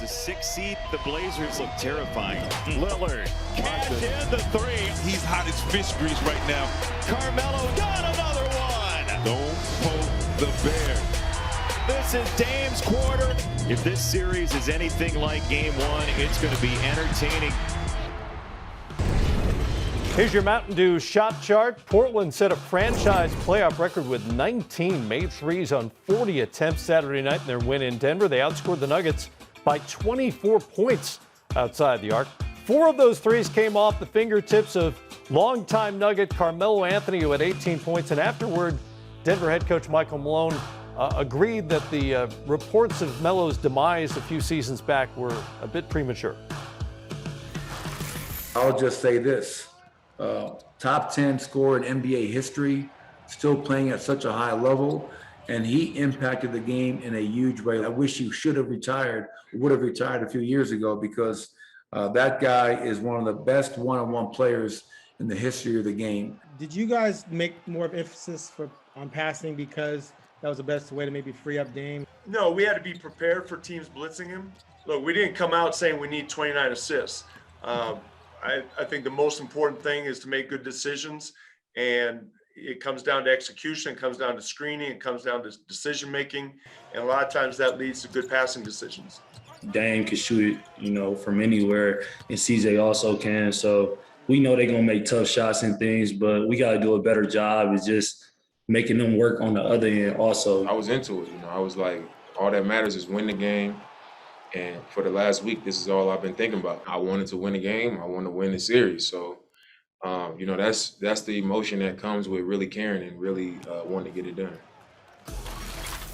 as a 6 seed, the Blazers look terrifying. Lillard cash in the three. He's hot as fish grease right now. Carmelo got another one. Don't poke the bear. This is Dame's quarter. If this series is anything like game one, it's going to be entertaining. Here's your Mountain Dew shot chart. Portland set a franchise playoff record with 19 made threes on 40 attempts Saturday night in their win in Denver. They outscored the Nuggets by 24 points outside the arc. 4 of those threes came off the fingertips of longtime Nugget Carmelo Anthony, who had 18 points. And afterward, Denver head coach Michael Malone agreed that the reports of Melo's demise a few seasons back were a bit premature. I'll just say this. Top 10 scorer in NBA history, still playing at such a high level, and he impacted the game in a huge way. I wish he should have retired, would have retired a few years ago, because that guy is one of the best one-on-one players in the history of the game. Did you guys make more of emphasis on passing because that was the best way to maybe free up Dame? No, we had to be prepared for teams blitzing him. Look, we didn't come out saying we need 29 assists. I think the most important thing is to make good decisions, and it comes down to execution, it comes down to screening, it comes down to decision making, and a lot of times that leads to good passing decisions. Dame can shoot it, from anywhere, and CJ also can. So we know they're gonna make tough shots and things, but we gotta do a better job of just making them work on the other end also. I was into it, I was like, all that matters is win the game. And for the last week, this is all I've been thinking about. I wanted to win the game. I want to win the series. So, that's the emotion that comes with really caring and really wanting to get it done.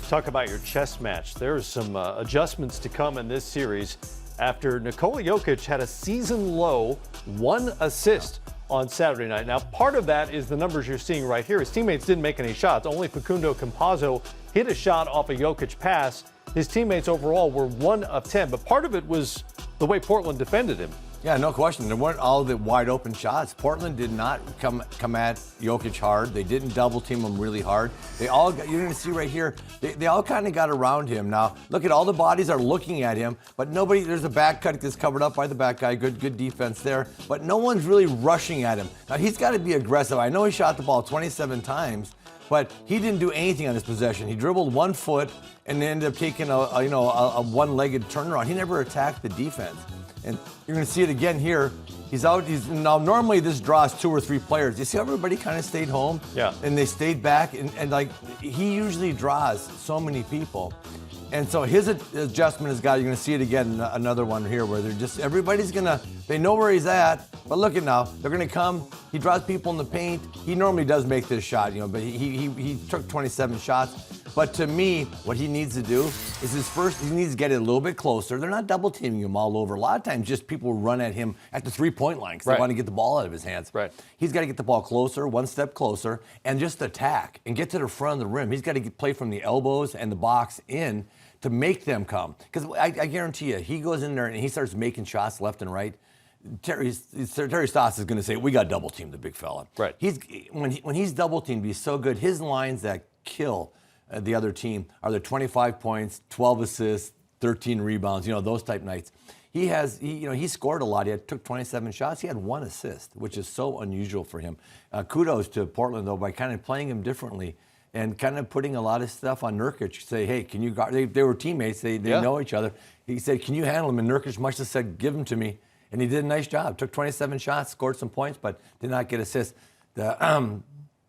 Talk about your chess match. There's some adjustments to come in this series after Nikola Jokic had a season-low 1 assist on Saturday night. Now, part of that is the numbers you're seeing right here. His teammates didn't make any shots. Only Facundo Campazzo hit a shot off a Jokic pass. His teammates overall were 1 of 10, but part of it was the way Portland defended him. Yeah, no question. There weren't all the wide open shots. Portland did not come at Jokic hard. They didn't double team him really hard. They all got, you're going to see right here, they all kind of got around him. Now, look at all the bodies are looking at him, but nobody, there's a back cut that's covered up by the back guy. Good defense there, but no one's really rushing at him. Now, he's got to be aggressive. I know he shot the ball 27 times, but he didn't do anything on his possession. He dribbled 1 foot and ended up taking a one-legged turnaround. He never attacked the defense. And you're going to see it again here. He's out. Now normally this draws 2 or 3 players. You see how everybody kind of stayed home? Yeah. And they stayed back. And like he usually draws so many people. And so his adjustment has got, you're going to see it again, another one here where they're just, everybody's going to, they know where he's at. But look at now, they're going to come. He draws people in the paint. He normally does make this shot, but he took 27 shots. But to me, what he needs to do is he needs to get it a little bit closer. They're not double teaming him all over. A lot of times just people run at him at the 3-point line because they want to get the ball out of his hands. Right. He's got to get the ball closer, 1 step closer, and just attack and get to the front of the rim. He's got to play from the elbows and the box in to make them come. Because I guarantee you, he goes in there and he starts making shots left and right. Terry Stotts is going to say, we got double teamed, the big fella. Right. When he's double teamed, he's so good. His lines that kill the other team are the 25 points, 12 assists, 13 rebounds, those type nights. He scored a lot. He took 27 shots. He had 1 assist, which is so unusual for him. Kudos to Portland, though, by kind of playing him differently and kind of putting a lot of stuff on Nurkic. Say, hey, can you guard? They were teammates. They know each other. He said, can you handle him? And Nurkic must have said, give him to me. And he did a nice job. Took 27 shots, scored some points, but did not get assists.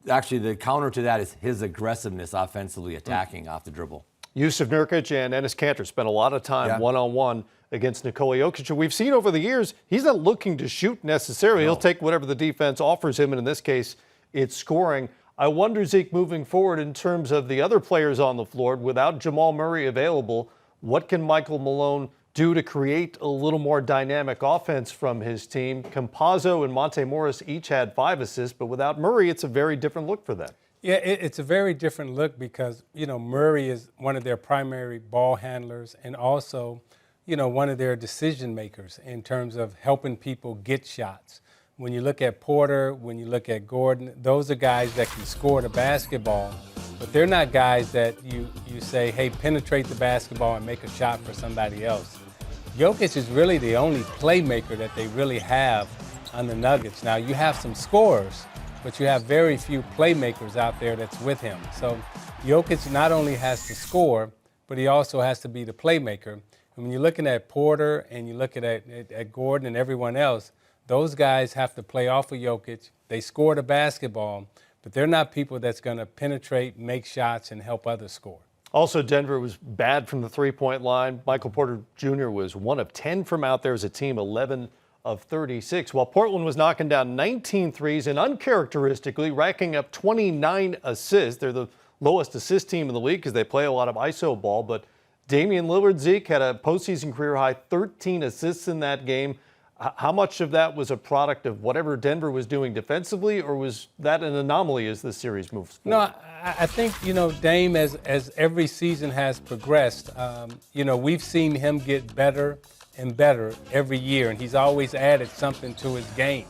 Actually, the counter to that is his aggressiveness offensively attacking off the dribble. Yusuf Nurkic and Enes Kanter spent a lot of time one-on-one against Nikola Jokic. And we've seen over the years, he's not looking to shoot necessarily. No. He'll take whatever the defense offers him, and in this case, it's scoring. I wonder, Zeke, moving forward in terms of the other players on the floor, without Jamal Murray available, what can Michael Malone do to create a little more dynamic offense from his team? Campazzo and Monte Morris each had 5 assists, but without Murray, it's a very different look for them. Yeah, it's a very different look because, Murray is one of their primary ball handlers and also, one of their decision makers in terms of helping people get shots. When you look at Porter, when you look at Gordon, those are guys that can score the basketball, but they're not guys that you say, hey, penetrate the basketball and make a shot for somebody else. Jokic is really the only playmaker that they really have on the Nuggets. Now, you have some scorers, but you have very few playmakers out there that's with him. So Jokic not only has to score, but he also has to be the playmaker. And when you're looking at Porter and you're looking at Gordon and everyone else, those guys have to play off of Jokic. They score the basketball, but they're not people that's going to penetrate, make shots, and help others score. Also, Denver was bad from the three-point line. Michael Porter Jr. was 1 of 10 from out there as a team, 11 of 36, while Portland was knocking down 19 threes and uncharacteristically racking up 29 assists. They're the lowest assist team in the league because they play a lot of ISO ball, but Damian Lillard, Zeke, had a postseason career-high 13 assists in that game. How much of that was a product of whatever Denver was doing defensively, or was that an anomaly as the series moves forward? No, I think, Dame, as every season has progressed, we've seen him get better and better every year, and he's always added something to his game.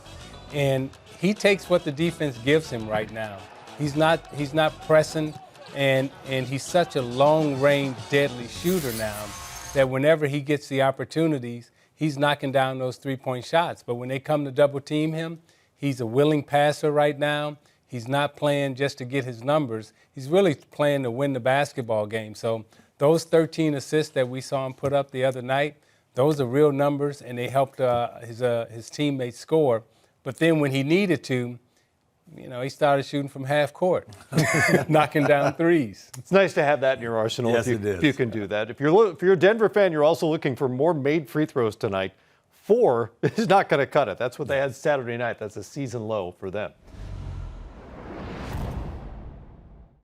And he takes what the defense gives him right now. He's not pressing, and he's such a long-range, deadly shooter now that whenever he gets the opportunities, he's knocking down those three-point shots. But when they come to double team him, he's a willing passer right now. He's not playing just to get his numbers. He's really playing to win the basketball game. So those 13 assists that we saw him put up the other night, those are real numbers, and they helped his teammates score. But then when he needed to, he started shooting from half court, knocking down threes. It's nice to have that in your arsenal. Yes, if you can do that. If you're a Denver fan, you're also looking for more made free throws tonight. 4 is not going to cut it. That's what they had Saturday night. That's a season low for them.